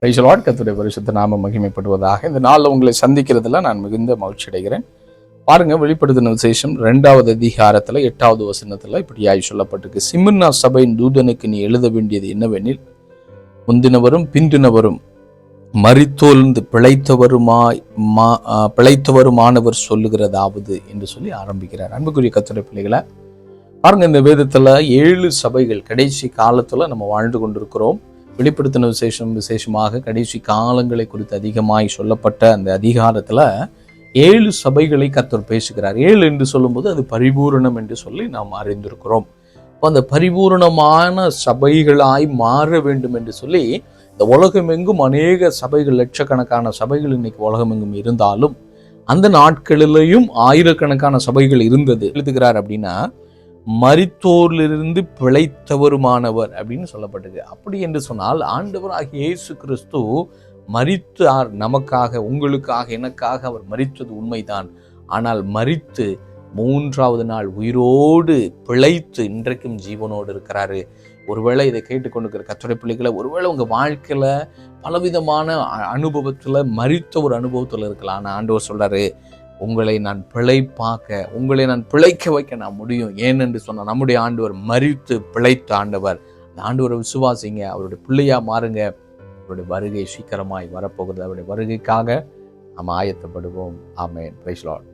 Praise the Lord. கர்த்தருடைய பரிசுத்த நாமம் மகிமைப்படுவதாக. இந்த நாளில் உங்களை சந்திக்கிறதுல நான் மிகுந்த மகிழ்ச்சி அடைகிறேன். பாருங்க, வெளிப்படுத்தின விசேஷம் 2வது அதிகாரத்தில் 8வது வசனத்தில் இப்படியாய் சொல்லப்பட்டிருக்கு. சிமிர்னா சபையின் தூதனுக்கு நீ எழுத வேண்டியது என்னவெனில், முந்தினவரும் பிந்தினவரும் மரித்தோழ்ந்து பிழைத்தவருமானவர் சொல்லுகிறதாவது என்று சொல்லி ஆரம்பிக்கிறார். அன்புக்குரிய கர்த்தருடைய பிள்ளைகளை பாருங்க, இந்த வேதத்துல 7 சபைகள் கடைசி காலத்துல நம்ம வாழ்ந்து கொண்டிருக்கிறோம். வெளிப்படுத்தின விசேஷமாக கடைசி காலங்களை குறித்து அதிகமாய் சொல்லப்பட்ட அந்த அதிகாரத்துல 7 சபைகளை கர்த்தர் பேசுகிறார். 7 என்று சொல்லும்போது அது பரிபூரணம் என்று சொல்லி நாம் அறிந்திருக்கிறோம். அந்த பரிபூரணமான சபைகளாய் மாற வேண்டும் என்று சொல்லி இந்த உலகமெங்கும் அநேக சபைகள், லட்சக்கணக்கான சபைகள் இன்னைக்கு உலகமெங்கும் இருந்தாலும் அந்த நாட்களிலேயும் ஆயிரக்கணக்கான சபைகள் இருந்தது. எழுதுகிறார் அப்படின்னா, மரித்தோரிலிருந்து பிழைத்தவருமானவர் அப்படின்னு சொல்லப்பட்டது. அப்படி என்று சொன்னால் ஆண்டவராகிய இயேசு கிறிஸ்து மரித்தார் நமக்காக, உங்களுக்காக, எனக்காக அவர் மரித்தது உண்மைதான். ஆனால் மரித்து 3வது நாள் உயிரோடு பிழைத்து இன்றைக்கும் ஜீவனோடு இருக்கிறாரு. ஒருவேளை இதை கேட்டுக்கொண்டிருக்கிற கர்த்தருடைய பிள்ளைகளை, ஒருவேளை உங்க வாழ்க்கையில பலவிதமான அனுபவத்துல மரித்த ஒரு அனுபவத்துல இருக்கலாம். ஆனால் ஆண்டவர் சொல்றாரு, உங்களை நான் பிழைக்க வைக்க நான் முடியும். ஏனென்று சொன்னால் நம்முடைய ஆண்டவர் மரித்து பிழைத்த ஆண்டவர். அந்த ஆண்டவரை விசுவாசிங்க, அவருடைய பிள்ளையா மாறுங்க. அவருடைய வருகை சீக்கிரமாய் வரப்போகிறது. அவருடைய வருகைக்காக நாம் ஆயத்தப்படுவோம். ஆமென். Praise the Lord.